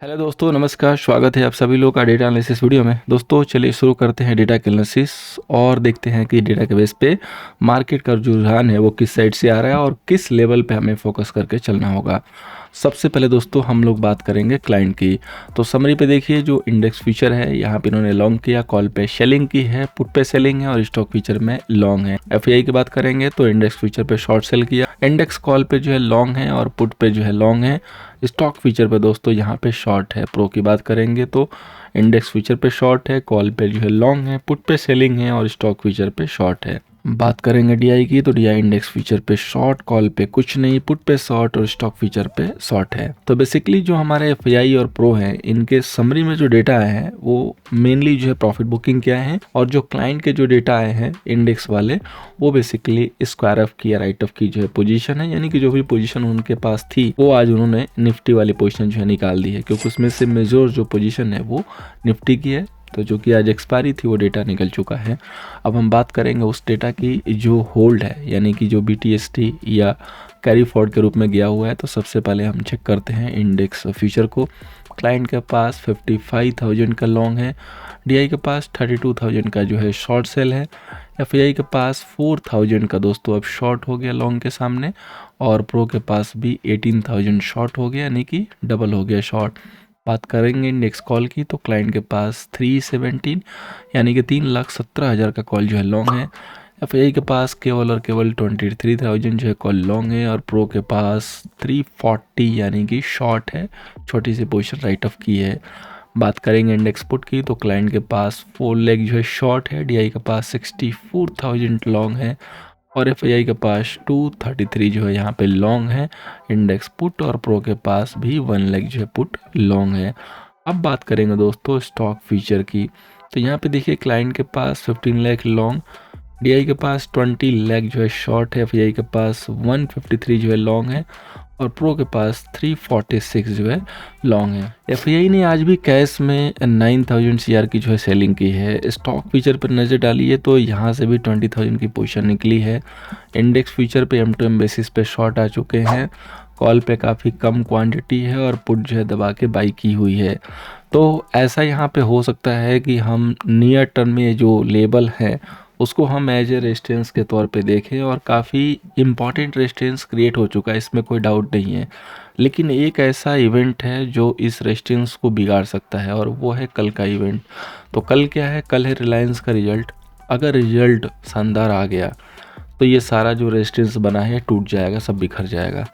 Hello दोस्तों, नमस्कार। स्वागत है आप सभी लोग का डेटा एनालिसिस वीडियो में। दोस्तों चलिए शुरू करते हैं डेटा एनालिसिस और देखते हैं कि डेटा के बेस पे मार्केट का जो रुझान है वो किस साइड से आ रहा है और किस लेवल पे हमें फोकस करके चलना होगा। सबसे पहले दोस्तों हम लोग बात करेंगे क्लाइंट की। तो समरी पे देखिए, जो इंडेक्स फ्यूचर है यहाँ पे इन्होंने लॉन्ग किया, कॉल पे सेलिंग की है, पुट पे सेलिंग है और स्टॉक फ्यूचर में लॉन्ग है। एफआईआई की बात करेंगे तो इंडेक्स फ्यूचर पे शॉर्ट सेल किया, इंडेक्स कॉल पे जो है लॉन्ग है और पुट पे जो है लॉन्ग है। स्टॉक फीचर पे दोस्तों यहाँ पे शॉर्ट है। प्रो की बात करेंगे तो इंडेक्स फीचर पे शॉर्ट है, कॉल पे जो है लॉन्ग है, पुट पे सेलिंग है और स्टॉक फीचर पे शॉर्ट है। बात करेंगे डीआई की तो डीआई इंडेक्स फीचर पे शॉर्ट, कॉल पे कुछ नहीं, पुट पे शॉर्ट और स्टॉक फीचर पे शॉर्ट है। तो बेसिकली जो हमारे एफआईआई और प्रो है इनके समरी में जो डेटा आए हैं वो मेनली जो है प्रॉफिट बुकिंग के आए हैं, और जो क्लाइंट के जो डेटा आए हैं इंडेक्स वाले वो बेसिकली स्क्वायर ऑफ की या राइट ऑफ की जो है पोजीशन है, यानी कि जो भी पोजीशन उनके पास थी वो आज उन्होंने निफ्टी वाली पोजीशन जो है निकाल दी है, क्योंकि उसमें से मेजर जो पोजीशन है वो निफ्टी की है। तो जो कि आज एक्सपायरी थी वो डेटा निकल चुका है। अब हम बात करेंगे उस डेटा की जो होल्ड है, यानी कि जो बीटीएसटी या कैरी फॉरवर्ड के रूप में गया हुआ है। तो सबसे पहले हम चेक करते हैं इंडेक्स फ्यूचर को। क्लाइंट के पास 55,000 का लॉन्ग है, डीआई के पास 32,000 का जो है शॉर्ट सेल है, एफआईआई के पास 4,000 का दोस्तों अब शॉर्ट हो गया लॉन्ग के सामने, और प्रो के पास भी 18,000 शॉर्ट हो गया, यानी कि डबल हो गया शॉर्ट। बात करेंगे इंडेक्स कॉल की तो क्लाइंट के पास 317 यानी कि 3,17,000 का कॉल जो है लॉन्ग है, एफआईआई के पास केवल और केवल 23,000 जो है कॉल लॉन्ग है, और प्रो के पास 340 यानी कि शॉर्ट है, छोटी सी पोजीशन राइट ऑफ की है। बात करेंगे इंडेक्स पुट की तो क्लाइंट के पास 4 लेग जो है शॉर्ट है, डीआई के पास 64,000 लॉन्ग है, और एफआईआई के पास 233 जो है यहाँ पे लॉन्ग है इंडेक्स पुट, और प्रो के पास भी 1 लेग जो है पुट लॉन्ग है। अब बात करेंगे दोस्तों स्टॉक फीचर की। तो यहाँ पे देखिए क्लाइंट के पास 15 लेग लॉन्ग, डीआई के पास 20 लेग जो है शॉर्ट है, एफआईआई के पास 153 जो है लॉन्ग है, और प्रो के पास 346 जो है लॉन्ग है। एफआईआई ने आज भी कैश में 9,000 सीआर की जो है सेलिंग की है। स्टॉक फीचर पर नज़र डालिए तो यहाँ से भी 20,000 की पोजीशन निकली है। इंडेक्स फीचर पे M2M बेसिस पे शॉर्ट आ चुके हैं, कॉल पे काफ़ी कम क्वांटिटी है और पुट जो है दबा के बाई की हुई है। तो ऐसा यहाँ पे हो सकता है कि हम नियर टर्म में जो लेवल है उसको हम एज ए रेजिस्टेंस के तौर पे देखें, और काफ़ी इम्पॉर्टेंट रेजिस्टेंस क्रिएट हो चुका है, इसमें कोई डाउट नहीं है। लेकिन एक ऐसा इवेंट है जो इस रेजिस्टेंस को बिगाड़ सकता है, और वो है कल का इवेंट। तो कल क्या है? कल है रिलायंस का रिजल्ट। अगर रिजल्ट शानदार आ गया तो ये सारा जो रेजिस्टेंस बना है टूट जाएगा, सब बिखर जाएगा।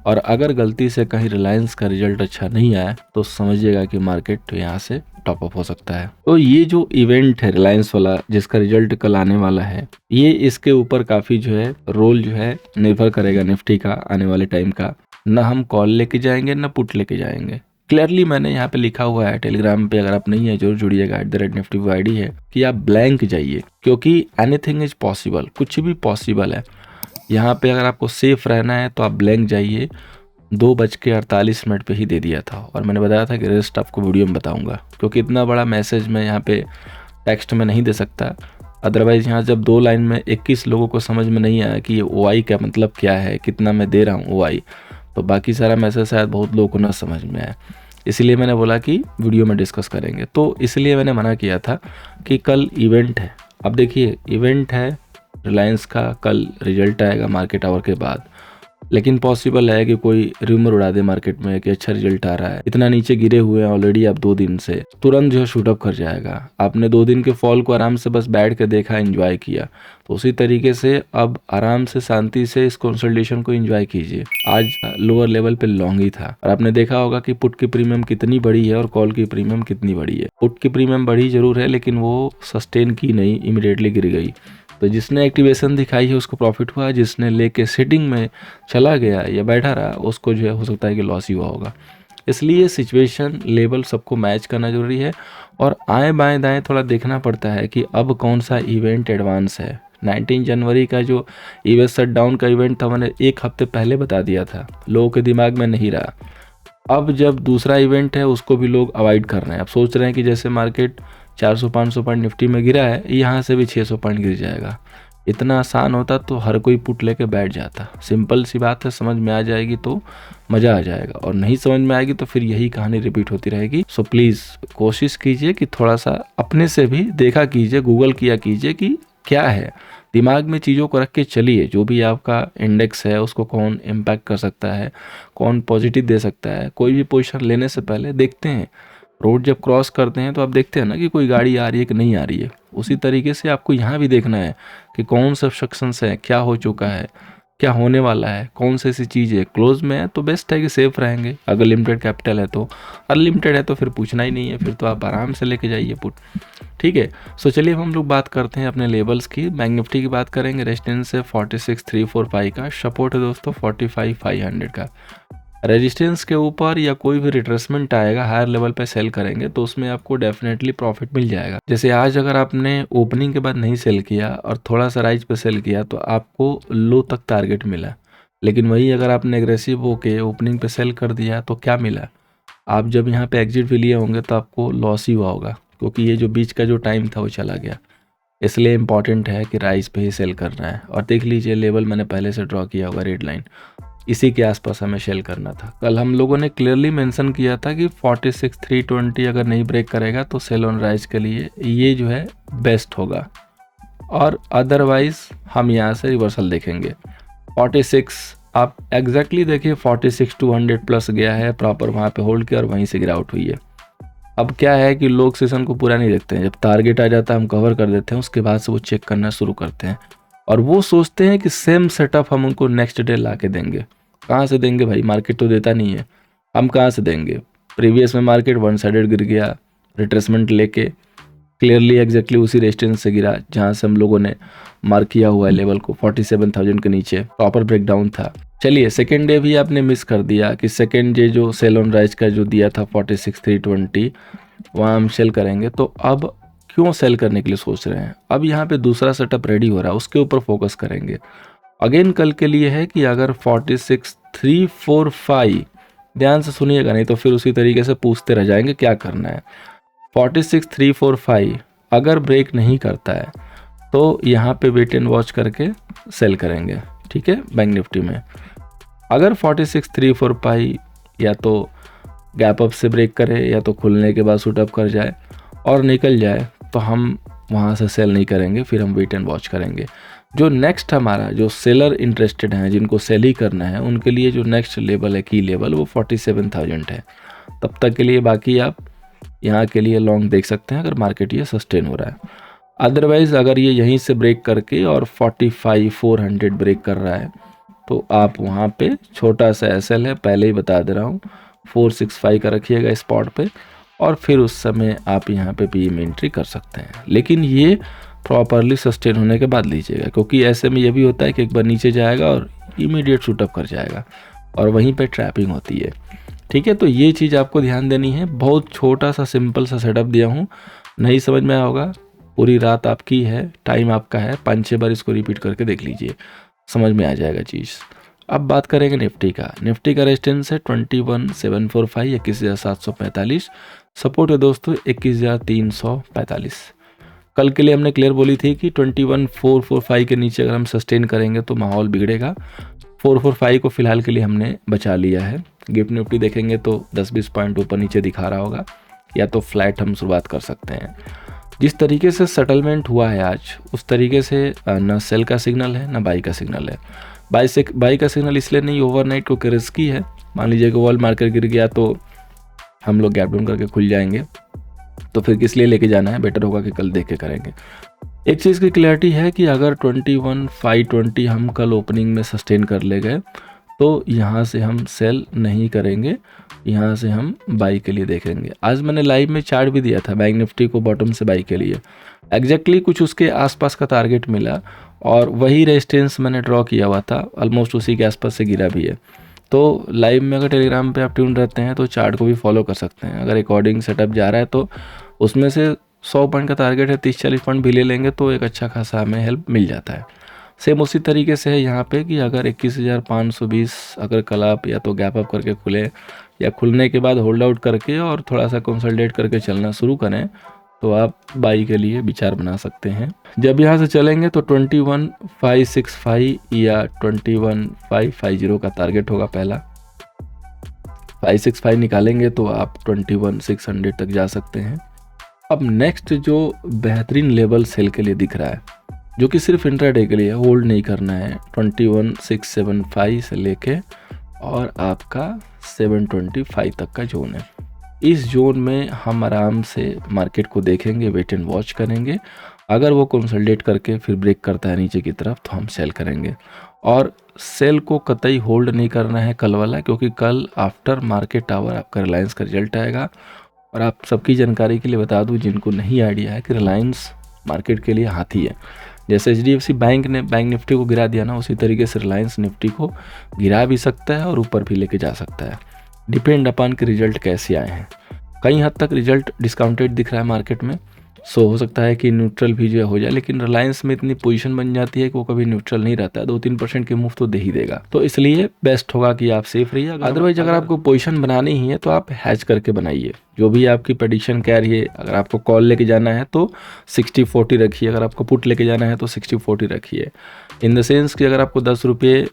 और अगर गलती से कहीं रिलायंस का रिजल्ट अच्छा नहीं आया तो समझिएगा कि मार्केट यहाँ से टॉप अप हो सकता है। तो ये जो इवेंट है रिलायंस वाला जिसका रिजल्ट कल आने वाला है, ये इसके ऊपर काफ़ी जो है रोल जो है निर्भर करेगा निफ्टी का आने वाले टाइम का। ना हम कॉल लेके जाएंगे ना पुट लेके जाएंगे। क्लियरली मैंने यहाँ पे लिखा हुआ है टेलीग्राम पे, अगर आप नहीं है जरूर जुड़िएगा, @nifty वो आईडी है, कि आप ब्लैंक जाइए, क्योंकि एनीथिंग इज पॉसिबल, कुछ भी पॉसिबल है। यहाँ पे अगर आपको सेफ रहना है तो आप ब्लैंक जाइए। 2:48 पे ही दे दिया था, और मैंने बताया था कि रेस्ट आपको वीडियो में बताऊंगा, क्योंकि इतना बड़ा मैसेज मैं यहाँ पे टेक्स्ट में नहीं दे सकता। अदरवाइज़ यहाँ जब 2 लाइन में 21 लोगों को समझ में नहीं आया कि ये OI का मतलब क्या है, कितना मैं दे रहा हूँ OI, तो बाकी सारा मैसेज शायद बहुत लोगों को ना समझ में आया। इसलिए मैंने बोला कि वीडियो में डिस्कस करेंगे, तो इसलिए मैंने मना किया था कि कल इवेंट है। अब देखिए इवेंट है रिलायंस का, कल रिजल्ट आएगा मार्केट आवर के बाद, लेकिन पॉसिबल है कि कोई रूमर उड़ा दे मार्केट में कि अच्छा रिजल्ट आ रहा है। इतना नीचे गिरे हुए हैं ऑलरेडी आप 2 दिन से, तुरंत जो है शूट अप कर जाएगा। आपने 2 दिन के फॉल को आराम से बस बैठ के देखा, एंजॉय किया, तो उसी तरीके से अब आराम से शांति से इस कंसोलिडेशन को एंजॉय कीजिए। आज लोअर लेवल पे लॉन्ग ही था, और आपने देखा होगा कि पुट की प्रीमियम कितनी बड़ी है और कॉल की प्रीमियम कितनी बड़ी है। पुट की प्रीमियम बढ़ी जरूर है, लेकिन वो सस्टेन की नहीं, इमीडिएटली गिर गई। तो जिसने एक्टिवेशन दिखाई है उसको प्रॉफिट हुआ, जिसने लेके सेटिंग में चला गया या बैठा रहा उसको जो है हो सकता है कि लॉस ही हुआ होगा। इसलिए सिचुएशन लेवल सबको मैच करना जरूरी है, और आएँ बाएँ दाएँ थोड़ा देखना पड़ता है कि अब कौन सा इवेंट एडवांस है। 19 जनवरी का जो यूएस शटडाउन का इवेंट था मैंने 1 हफ्ते पहले बता दिया था, लोगों के दिमाग में नहीं रहा। अब जब दूसरा इवेंट है उसको भी लोग अवॉइड कर रहे हैं। अब सोच रहे हैं कि जैसे मार्केट 400-500 पॉइंट निफ्टी में गिरा है, यहाँ से भी 600 पॉइंट गिर जाएगा। इतना आसान होता तो हर कोई पुट लेके बैठ जाता। सिंपल सी बात है, समझ में आ जाएगी तो मज़ा आ जाएगा, और नहीं समझ में आएगी तो फिर यही कहानी रिपीट होती रहेगी। सो प्लीज़ कोशिश कीजिए कि थोड़ा सा अपने से भी देखा कीजिए, गूगल किया कीजिए कि क्या है, दिमाग में चीज़ों को रख के चलिए। जो भी आपका इंडेक्स है उसको कौन इम्पैक्ट कर सकता है, कौन पॉजिटिव दे सकता है। कोई भी पोजीशन लेने से पहले देखते हैं, रोड जब क्रॉस करते हैं तो आप देखते हैं ना कि कोई गाड़ी आ रही है कि नहीं आ रही है। उसी तरीके से आपको यहाँ भी देखना है कि कौन सा सेक्शंस है, क्या हो चुका है, क्या होने वाला है, कौन सी ऐसी चीज़ है क्लोज में है तो बेस्ट है कि सेफ रहेंगे। अगर लिमिटेड कैपिटल है तो, अनलिमिटेड है तो फिर पूछना ही नहीं है, फिर तो आप आराम से लेके जाइए पुट। ठीक है, सो चलिए हम लोग बात करते हैं अपने लेवल्स की। बैंक निफ्टी की बात करेंगे, रेजिस्टेंस है 46,345 का, सपोर्ट है दोस्तों 45,500 का। रेजिस्टेंस के ऊपर या कोई भी रिट्रेसमेंट आएगा, हायर लेवल पे सेल करेंगे तो उसमें आपको डेफिनेटली प्रॉफिट मिल जाएगा। जैसे आज अगर आपने ओपनिंग के बाद नहीं सेल किया और थोड़ा सा राइज पे सेल किया तो आपको लो तक टारगेट मिला, लेकिन वही अगर आपने एग्रेसिव होके ओपनिंग पे सेल कर दिया तो क्या मिला, आप जब यहाँ पे एग्जिट भी लिए होंगे तो आपको लॉस ही हुआ होगा, क्योंकि ये जो बीच का जो टाइम था वो चला गया। इसलिए इम्पॉर्टेंट है कि राइज पे ही सेल करना है। और देख लीजिए लेवल मैंने पहले से ड्रॉ किया होगा, रेड लाइन, इसी के आसपास हमें सेल करना था। कल हम लोगों ने क्लियरली मेंशन किया था कि 46,320 अगर नहीं ब्रेक करेगा तो सेल ऑन राइज के लिए ये जो है बेस्ट होगा, और अदरवाइज हम यहाँ से रिवर्सल देखेंगे। 46 आप एग्जैक्टली देखिए 46,200 प्लस गया है, प्रॉपर वहाँ पे होल्ड किया और वहीं से गिरावट हुई है। अब क्या है कि लोग सेशन को पूरा नहीं देखते हैं, जब टारगेट आ जाता है हम कवर कर देते हैं, उसके बाद से वो चेक करना शुरू करते हैं और वो सोचते हैं कि सेम सेटअप हम उनको नेक्स्ट डे ला के देंगे। कहाँ से देंगे भाई, मार्केट तो देता नहीं है, हम कहाँ से देंगे। प्रीवियस में मार्केट वन साइडेड गिर गया, रिट्रेसमेंट लेके क्लियरली एग्जैक्टली उसी रेजिस्टेंस से गिरा जहाँ से हम लोगों ने मार्क किया हुआ है लेवल को, 47,000 के नीचे प्रॉपर ब्रेकडाउन था। चलिए सेकेंड डे भी आपने मिस कर दिया कि सेकेंड डे जो सेल ऑन राइज का जो दिया था 46,320 वहाँ हम सेल करेंगे, तो अब क्यों सेल करने के लिए सोच रहे हैं। अब यहाँ पे दूसरा सेटअप रेडी हो रहा है, उसके ऊपर फोकस करेंगे। अगेन कल के लिए है कि अगर 46,345, ध्यान से सुनिएगा नहीं तो फिर उसी तरीके से पूछते रह जाएंगे क्या करना है। 46,345 अगर ब्रेक नहीं करता है तो यहाँ पे वेट एंड वॉच करके सेल करेंगे। ठीक है, बैंक निफ्टी में अगर 46,345 या तो गैप अप से ब्रेक करे या तो खुलने के बाद शूट अप कर जाए और निकल जाए तो हम वहाँ से सेल नहीं करेंगे, फिर हम वेट एंड वॉच करेंगे। जो नेक्स्ट हमारा जो सेलर इंटरेस्टेड हैं, जिनको सेल ही करना है, उनके लिए जो नेक्स्ट लेवल है, की लेवल, वो 47,000 है। तब तक के लिए बाकी आप यहाँ के लिए लॉन्ग देख सकते हैं अगर मार्केट ये सस्टेन हो रहा है। अदरवाइज़ अगर ये यहीं से ब्रेक करके और 45,400 ब्रेक कर रहा है तो आप वहाँ पे छोटा सा एसएल है, पहले ही बता दे रहा हूँ, 465 का रखिएगा स्पॉट पे, और फिर उस समय आप यहाँ पे पीएम एंट्री कर सकते हैं। लेकिन ये प्रॉपरली सस्टेन होने के बाद लीजिएगा, क्योंकि ऐसे में ये भी होता है कि एक बार नीचे जाएगा और इमीडिएट शूटअप कर जाएगा और वहीं पे ट्रैपिंग होती है। ठीक है, तो ये चीज़ आपको ध्यान देनी है। बहुत छोटा सा सिंपल सा सेटअप दिया हूँ, नहीं समझ में आया होगा, पूरी रात आपकी है, टाइम आपका है, 5-6 बार इसको रिपीट करके देख लीजिए, समझ में आ जाएगा चीज़। अब बात करेंगे निफ्टी का। निफ्टी का रेजिस्टेंस है 21,745, 21,745। सपोर्ट है दोस्तों 21,345। कल के लिए हमने क्लियर बोली थी कि 21,445 के नीचे अगर हम सस्टेन करेंगे तो माहौल बिगड़ेगा। 445 को फिलहाल के लिए हमने बचा लिया है। गिफ्ट निफ्टी देखेंगे तो 10-20 पॉइंट ऊपर नीचे दिखा रहा होगा, या तो फ्लैट हम शुरुआत कर सकते हैं। जिस तरीके से सेटलमेंट हुआ है आज, उस तरीके से ना सेल का सिग्नल है ना बाई का सिग्नल है। बाई का सिग्नल इसलिए नहीं, ओवरनाइट क्योंकि रिस्की है। मान लीजिए कि वॉल मार्केट गिर गया तो हम लोग गैप डाउन करके खुल जाएंगे, तो फिर किस लिए लेके जाना है, बेटर होगा कि कल देख के करेंगे। एक चीज़ की क्लैरिटी है कि अगर 21,520 हम कल ओपनिंग में सस्टेन कर ले गए तो यहाँ से हम सेल नहीं करेंगे, यहाँ से हम बाई के लिए देखेंगे। आज मैंने लाइव में चार्ट भी दिया था बैंक निफ्टी को बॉटम से बाई के लिए, एग्जैक्टली कुछ उसके आसपास का टारगेट मिला और वही रेजिस्टेंस मैंने ड्रॉ किया हुआ था, ऑलमोस्ट उसी के आसपास से गिरा भी है। तो लाइव में अगर टेलीग्राम पे आप ट्यून रहते हैं तो चार्ट को भी फॉलो कर सकते हैं। अगर अकॉर्डिंग सेटअप जा रहा है तो उसमें से 100 पॉइंट का टारगेट है, 30-40 पॉइंट भी ले लेंगे तो एक अच्छा खासा हमें हेल्प मिल जाता है। सेम उसी तरीके से है यहाँ पे कि अगर 21,520 अगर कल आप या तो गैप अप करके खुले या खुलने के बाद होल्ड आउट करके और थोड़ा सा कंसोलिडेट करके चलना शुरू करें तो आप बाई के लिए विचार बना सकते हैं। जब यहाँ से चलेंगे तो 21,565 या 21,550 का टारगेट होगा पहला। 565 निकालेंगे तो आप 21,600 तक जा सकते हैं। अब नेक्स्ट जो बेहतरीन लेवल सेल के लिए दिख रहा है, जो कि सिर्फ इंट्राडे के लिए, होल्ड नहीं करना है, 21,675 से लेके और आपका 725 तक का जोन है। इस जोन में हम आराम से मार्केट को देखेंगे, वेट एंड वॉच करेंगे। अगर वो कंसोलिडेट करके फिर ब्रेक करता है नीचे की तरफ तो हम सेल करेंगे। और सेल को कतई होल्ड नहीं करना है कल वाला, क्योंकि कल आफ्टर मार्केट आवर आपका रिलायंस का रिजल्ट आएगा। और आप सबकी जानकारी के लिए बता दूं, जिनको नहीं आइडिया है, कि रिलायंस मार्केट के लिए हाथी है। जैसे HDFC बैंक ने बैंक निफ्टी को गिरा दिया ना, उसी तरीके से रिलायंस निफ्टी को गिरा भी सकता है और ऊपर भी लेके जा सकता है। डिपेंड अपॉन के रिजल्ट कैसे आए हैं। कई हद तक रिजल्ट डिस्काउंटेड दिख रहा है मार्केट में, सो हो सकता है कि न्यूट्रल भी जो हो जाए, लेकिन रिलायंस में इतनी पोजीशन बन जाती है कि वो कभी न्यूट्रल नहीं रहता है, 2-3% के मूव तो दे ही देगा। तो इसलिए बेस्ट होगा कि आप सेफ रहिए। अदरवाइज अगर आपको पोजीशन बनानी ही है तो आप हैच करके बनाइए। जो भी आपकी प्रेडिक्शन कह रही है, अगर आपको कॉल लेके जाना है तो 60-40 रखिए, अगर आपको पुट लेके जाना है तो 60-40 रखिए। इन द सेंस कि अगर आपको 10 रुपये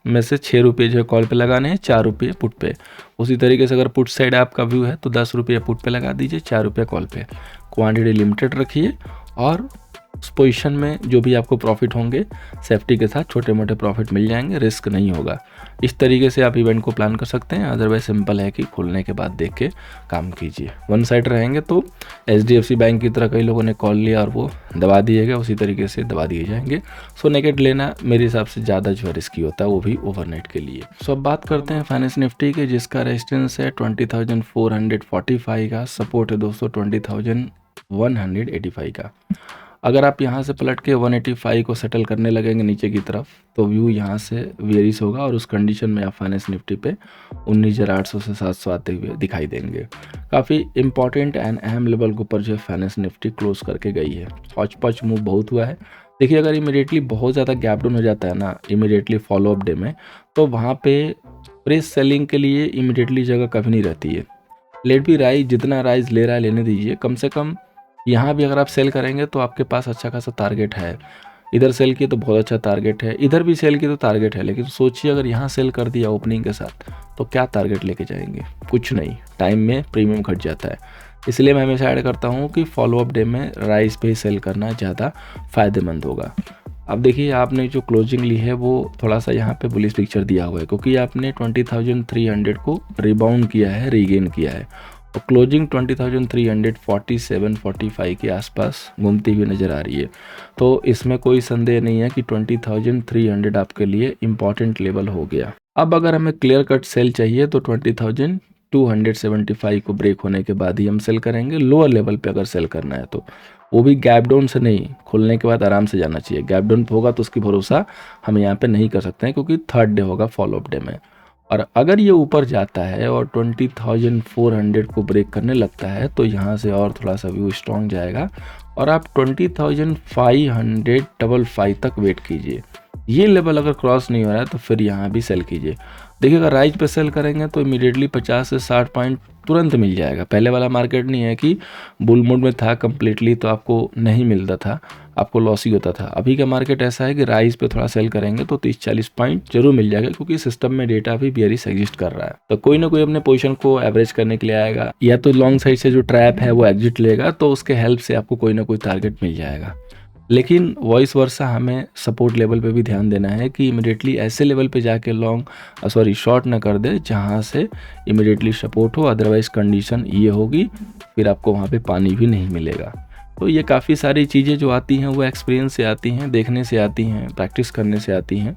में से 6 रुपये जो है कॉल पे लगाने हैं, 4 रुपये पुट पे। उसी तरीके से अगर पुट साइड आपका व्यू है तो 10 रुपये पुट पे लगा दीजिए, 4 रुपये कॉल पे। क्वांटिटी लिमिटेड रखिए और उस पोजीशन में जो भी आपको प्रॉफिट होंगे, सेफ्टी के साथ छोटे मोटे प्रॉफिट मिल जाएंगे, रिस्क नहीं होगा। इस तरीके से आप इवेंट को प्लान कर सकते हैं। अदरवाइज सिंपल है कि खुलने के बाद देख के काम कीजिए। वन साइड रहेंगे तो HDFC बैंक की तरह कई लोगों ने कॉल लिया और वो दबा दिए गए, उसी तरीके से दबा दिए जाएंगे। सो नेगेट लेना मेरे हिसाब से ज़्यादा जो है रिस्की होता है, वो भी ओवरनाइट के लिए। सो अब बात करते हैं फाइनेंस निफ्टी के, जिसका रेजिस्टेंस है 20,445 का, सपोर्ट है दोस्तों 20,185 का। अगर आप यहाँ से पलट के 185 को सेटल करने लगेंगे नीचे की तरफ तो व्यू यहाँ से वेरिस होगा और उस कंडीशन में आप फाइनेंस निफ्टी पे 19,800 से 700 आते हुए दिखाई देंगे। काफ़ी इंपॉर्टेंट एंड अहम लेवल के ऊपर जो है फाइनेंस निफ्टी क्लोज करके गई है। हॉच पॉच मूव बहुत हुआ है। देखिए, अगर इमीडिएटली बहुत ज़्यादा गैप डाउन हो जाता है ना, इमीडिएटली फॉलोअप डे में, तो वहाँ पे प्रेस सेलिंग के लिए इमीडिएटली जगह कभी नहीं रहती है। लेट भी राइज, जितना राइज ले रहा है लेने दीजिए। कम से कम यहाँ भी अगर आप सेल करेंगे तो आपके पास अच्छा खासा टारगेट है। इधर सेल किए तो बहुत अच्छा टारगेट है, इधर भी सेल किए तो टारगेट है। लेकिन सोचिए अगर यहाँ सेल कर दिया ओपनिंग के साथ तो क्या टारगेट लेके जाएंगे? कुछ नहीं, टाइम में प्रीमियम घट जाता है। इसलिए मैं हमेशा ऐड करता हूँ कि फॉलोअप डे में राइज पे सेल करना ज़्यादा फ़ायदेमंद होगा। अब देखिए, आपने जो क्लोजिंग ली है वो थोड़ा सा यहाँ पे बुलिश पिक्चर दिया हुआ है, क्योंकि आपने 20,300 को रिबाउंड किया है, रीगेन किया है और क्लोजिंग 20,347-45 के आसपास घूमती हुई नज़र आ रही है। तो इसमें कोई संदेह नहीं है कि 20,300 आपके लिए इम्पॉर्टेंट लेवल हो गया। अब अगर हमें क्लियर कट सेल चाहिए तो 20,275 को ब्रेक होने के बाद ही हम सेल करेंगे। लोअर लेवल पे अगर सेल करना है तो वो भी गैप डाउन से नहीं, खुलने के बाद आराम से जाना चाहिए। गैप डाउन होगा तो उसकी भरोसा हम यहाँ पे नहीं कर सकते हैं, क्योंकि थर्ड डे होगा फॉलोअप डे में। और अगर ये ऊपर जाता है और 20,400 को ब्रेक करने लगता है तो यहाँ से और थोड़ा सा व्यू स्ट्रॉन्ग जाएगा और आप 20,555 तक वेट कीजिए। ये लेवल अगर क्रॉस नहीं हो रहा है तो फिर यहाँ भी सेल कीजिए। देखिए, अगर राइज पे सेल करेंगे तो इमीडिएटली 50 से 60 पॉइंट तुरंत मिल जाएगा। पहले वाला मार्केट नहीं है कि बुल मोड में था कंप्लीटली तो आपको नहीं मिलता था, आपको लॉस ही होता था। अभी का मार्केट ऐसा है कि राइज पे थोड़ा सेल करेंगे तो 30-40 पॉइंट जरूर मिल जाएगा, क्योंकि सिस्टम में डेटा भी बेयरिश एग्जिस्ट कर रहा है। तो कोई ना कोई अपने पोजीशन को एवरेज करने के लिए आएगा, या तो लॉन्ग साइड से जो ट्रैप है वो एग्जिट लेगा, तो उसके हेल्प से आपको कोई ना कोई टारगेट मिल जाएगा। लेकिन वॉइस वर्सा हमें सपोर्ट लेवल पे भी ध्यान देना है कि इमीडिएटली ऐसे लेवल पे जाके शॉर्ट ना कर दे जहाँ से इमीडिएटली सपोर्ट हो। अदरवाइज कंडीशन ये होगी, फिर आपको वहाँ पे पानी भी नहीं मिलेगा। तो ये काफ़ी सारी चीज़ें जो आती हैं वो एक्सपीरियंस से आती हैं, देखने से आती हैं, प्रैक्टिस करने से आती हैं।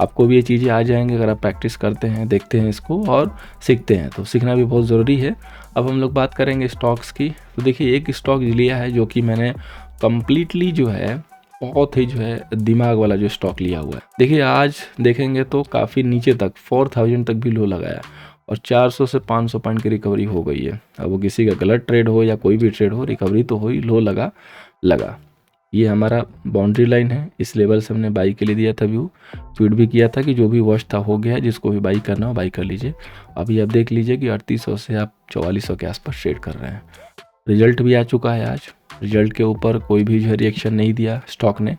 आपको भी ये चीज़ें आ जाएंगी अगर आप प्रैक्टिस करते हैं, देखते हैं इसको और सीखते हैं। तो सीखना भी बहुत ज़रूरी है। अब हम लोग बात करेंगे स्टॉक्स की। तो देखिए, एक स्टॉक लिया है जो कि मैंने कम्प्लीटली जो है बहुत ही जो है दिमाग वाला जो स्टॉक लिया हुआ है। देखिए, आज देखेंगे तो काफ़ी नीचे तक 4,000 तक भी लो लगाया और 400 से 500 पॉइंट की रिकवरी हो गई है। अब वो किसी का गलत ट्रेड हो या कोई भी ट्रेड हो, रिकवरी तो हुई, लो लगा। ये हमारा बाउंड्री लाइन है, इस लेवल से हमने बाई के लिए दिया था व्यू, ट्वीट भी किया था कि जो भी वॉच था हो गया, जिसको भी बाई करना हो बाई कर लीजिए। अभी आप देख लीजिए कि 3800 से आप 4400 के आसपास ट्रेड कर रहे हैं। रिजल्ट भी आ चुका है आज, रिजल्ट के ऊपर कोई भी जो है रिएक्शन नहीं दिया स्टॉक ने,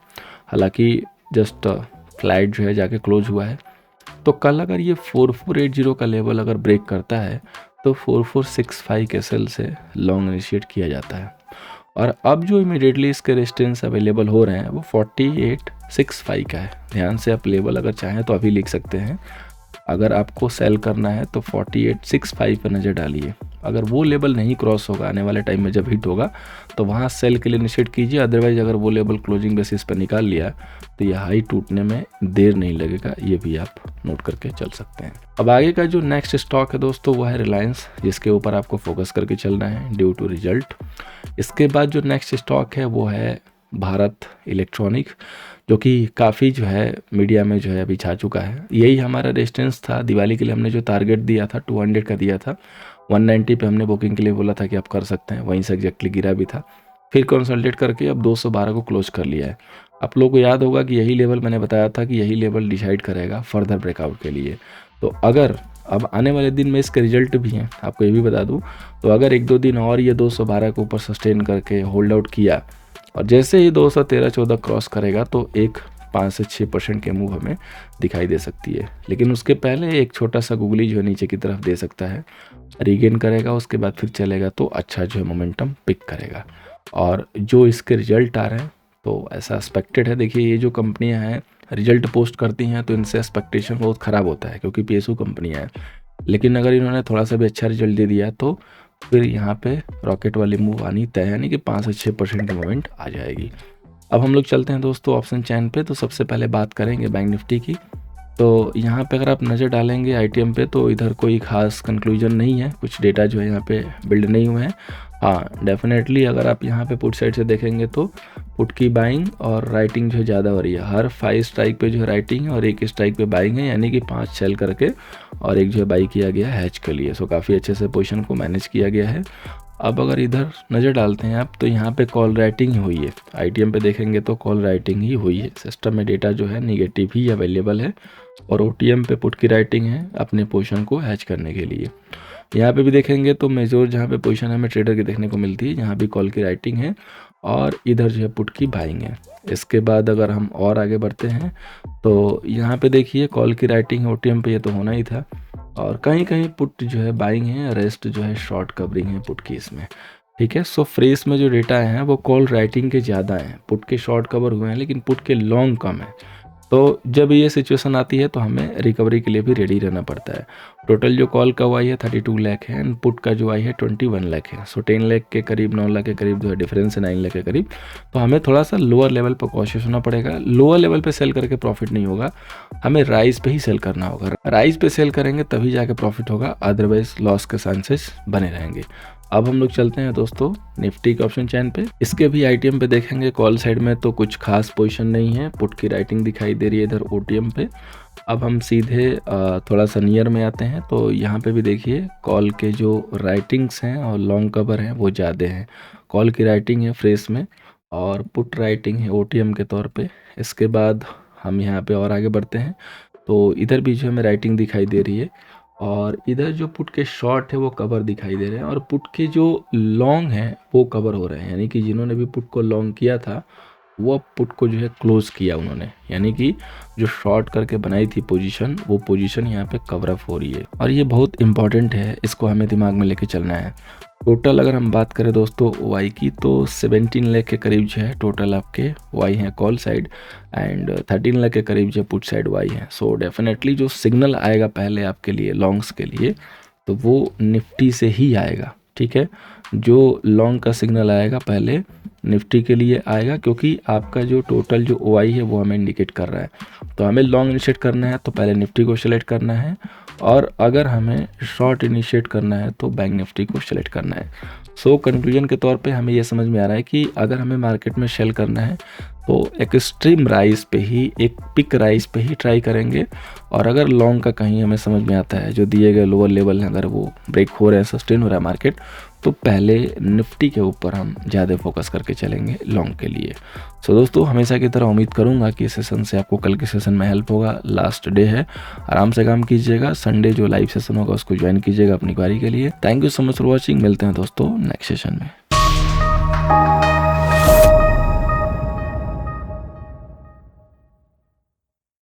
हालांकि जस्ट फ्लैट जो है जाके क्लोज हुआ है। तो कल अगर ये 4480 का लेवल अगर ब्रेक करता है तो 4465 के सेल से लॉन्ग इनिशिएट किया जाता है। और अब जो इमीडिएटली इसके रेजिस्टेंस अवेलेबल हो रहे हैं वो 4865 का है। ध्यान से आप लेवल अगर चाहें तो अभी लिख सकते हैं। अगर आपको सेल करना है तो 4865 पर नज़र डालिए। अगर वो लेवल नहीं क्रॉस होगा आने वाले टाइम में जब हिट होगा तो वहाँ सेल के लिए इनिशिएट कीजिए। अदरवाइज अगर वो लेवल क्लोजिंग बेसिस पर निकाल लिया तो ये हाई टूटने में देर नहीं लगेगा, ये भी आप नोट करके चल सकते हैं। अब आगे का जो नेक्स्ट स्टॉक है दोस्तों वो है रिलायंस, जिसके ऊपर आपको फोकस करके चलना है ड्यू टू रिजल्ट। इसके बाद जो नेक्स्ट स्टॉक है वो है भारत इलेक्ट्रॉनिक, जो कि काफ़ी जो है मीडिया में जो है अभी छा चुका है। यही हमारा रेजिस्टेंस था। दिवाली के लिए हमने जो टारगेट दिया था 200 का दिया था, 190 पे हमने बुकिंग के लिए बोला था कि आप कर सकते हैं, वहीं से एग्जैक्टली गिरा भी था। फिर कंसल्टेट करके अब 212 को क्लोज कर लिया है। आप लोगों को याद होगा कि यही लेवल मैंने बताया था कि यही लेवल डिसाइड करेगा फर्दर ब्रेकआउट के लिए। तो अगर अब आने वाले दिन में इसके रिजल्ट भी हैं, आपको ये भी बता दूं, तो अगर 1-2 दिन और ये 212 के ऊपर सस्टेन करके होल्ड आउट किया और जैसे ही 213-14 क्रॉस करेगा तो एक 5 से 6% के मूव हमें दिखाई दे सकती है। लेकिन उसके पहले एक छोटा सा गुगली जो है नीचे की तरफ दे सकता है, रीगेन करेगा, उसके बाद फिर चलेगा तो अच्छा जो है मोमेंटम पिक करेगा। और जो इसके रिजल्ट आ रहे हैं तो ऐसा एक्सपेक्टेड है। देखिए ये जो कंपनियां हैं रिजल्ट पोस्ट करती हैं तो इनसे एक्सपेक्टेशन बहुत ख़राब होता है क्योंकि PSU कंपनियाँ हैं। लेकिन अगर इन्होंने थोड़ा सा भी अच्छा रिजल्ट दे दिया तो फिर यहाँ पे रॉकेट वाली मूव आनी तय है, यानी कि 5 से 6% की मूवमेंट आ जाएगी। अब हम लोग चलते हैं दोस्तों ऑप्शन चैन पे। तो सबसे पहले बात करेंगे बैंक निफ्टी की। तो यहाँ पे अगर आप नज़र डालेंगे ITM पे तो इधर कोई खास कंक्लूजन नहीं है, कुछ डेटा जो है यहाँ पे बिल्ड नहीं हुए हैं। हाँ डेफिनेटली अगर आप यहाँ पे पुट साइड से देखेंगे तो पुट की बाइंग और राइटिंग जो है ज़्यादा हो रही है। हर 5 स्ट्राइक पे जो है राइटिंग है और 1 स्ट्राइक पे बाइंग है, यानी कि 5 सेल करके और एक जो है बाई किया गया हैच के लिए। सो काफ़ी अच्छे से पोजीशन को मैनेज किया गया है। अब अगर इधर नज़र डालते हैं आप तो यहाँ पे कॉल राइटिंग ही हुई है। ITM पे देखेंगे तो कॉल राइटिंग ही हुई है। सिस्टम में डेटा जो है निगेटिव ही अवेलेबल है और OTM पे पुट की राइटिंग है अपने पोजीशन को हैच करने के लिए। यहाँ पे भी देखेंगे तो मेजोर जहाँ पे पोजीशन हमें ट्रेडर की देखने को मिलती है, यहाँ भी कॉल की राइटिंग है और इधर जो है पुट की बाइंग है। इसके बाद अगर हम और आगे बढ़ते हैं तो यहाँ पे देखिए कॉल की राइटिंग OTM पे ये तो होना ही था और कहीं कहीं पुट जो है बाइंग है, रेस्ट जो है शॉर्ट कवरिंग है पुट की इसमें। ठीक है, सो फ्रेस में जो डेटा है वो कॉल राइटिंग के ज़्यादा हैं, पुट के शॉर्ट कवर हुए हैं लेकिन पुट के लॉन्ग कम है। तो जब ये सिचुएशन आती है तो हमें रिकवरी के लिए भी रेडी रहना पड़ता है। टोटल जो कॉल का हुआ है 32 लाख है एंड पुट का जो आई है 21 लाख है। सो 10 लाख के करीब 9 लाख के करीब जो है डिफरेंस है, 9 लाख के करीब। तो हमें थोड़ा सा लोअर लेवल पर कॉशियस होना पड़ेगा। लोअर लेवल पे सेल करके प्रॉफिट नहीं होगा, हमें राइज पे ही सेल करना होगा। राइज पे सेल करेंगे तभी जाके प्रॉफिट होगा, अदरवाइज लॉस के चांसेस बने रहेंगे। अब हम लोग चलते हैं दोस्तों निफ्टी के ऑप्शन चैन पे। इसके भी ITM पे देखेंगे कॉल साइड में तो कुछ खास पोजीशन नहीं है, पुट की राइटिंग दिखाई दे रही है इधर OTM पे। अब हम सीधे थोड़ा सा नियर में आते हैं तो यहाँ पे भी देखिए कॉल के जो राइटिंग्स हैं और लॉन्ग कवर हैं वो ज़्यादा हैं। कॉल की राइटिंग है फ्रेस में और पुट राइटिंग है OTM के तौर पे। इसके बाद हम यहाँ पे और आगे बढ़ते हैं तो इधर भी जो हमें राइटिंग दिखाई दे रही है और इधर जो पुट के शॉर्ट है वो कवर दिखाई दे रहे हैं और पुट के जो लॉन्ग हैं वो कवर हो रहे हैं, यानी कि जिन्होंने भी पुट को लॉन्ग किया था वो पुट को जो है क्लोज किया उन्होंने, यानी कि जो शॉर्ट करके बनाई थी पोजीशन वो पोजीशन यहाँ पे कवर अप हो रही है और ये बहुत इंपॉर्टेंट है, इसको हमें दिमाग में लेके चलना है। टोटल अगर हम बात करें दोस्तों वाई की तो 17 लाख के करीब जो है टोटल आपके वाई हैं कॉल साइड एंड 13 लाख के करीब जो पुट साइड वाई है। सो डेफिनेटली जो सिग्नल आएगा पहले आपके लिए लॉन्ग्स के लिए तो वो निफ्टी से ही आएगा। ठीक है, जो लॉन्ग का सिग्नल आएगा पहले निफ्टी के लिए आएगा क्योंकि आपका जो टोटल जो OI है वो हमें इंडिकेट कर रहा है। तो हमें लॉन्ग इनिशिएट करना है तो पहले निफ्टी को सिलेक्ट करना है और अगर हमें शॉर्ट इनिशिएट करना है तो बैंक निफ्टी को सिलेक्ट करना है। सो कंक्लूजन के तौर पे हमें ये समझ में आ रहा है कि अगर हमें मार्केट में सेल करना है तो एक्सट्रीम राइज पे ही, एक पिक राइज पे ही ट्राई करेंगे और अगर लॉन्ग का कहीं हमें समझ में आता है जो दिए गए लोअर लेवल हैं अगर वो ब्रेक हो रहे हैं, सस्टेन हो रहा है मार्केट, तो पहले निफ्टी के ऊपर हम ज़्यादा फोकस करके चलेंगे लॉन्ग के लिए। सो दोस्तों हमेशा की तरह उम्मीद करूंगा कि इस सेशन से आपको कल के सेशन में हेल्प होगा। लास्ट डे है, आराम से काम कीजिएगा। संडे जो लाइव सेशन होगा उसको ज्वाइन कीजिएगा अपनी क्वारी के लिए। Thank you so much for watching. मिलते हैं दोस्तों नेक्स्ट सेशन में।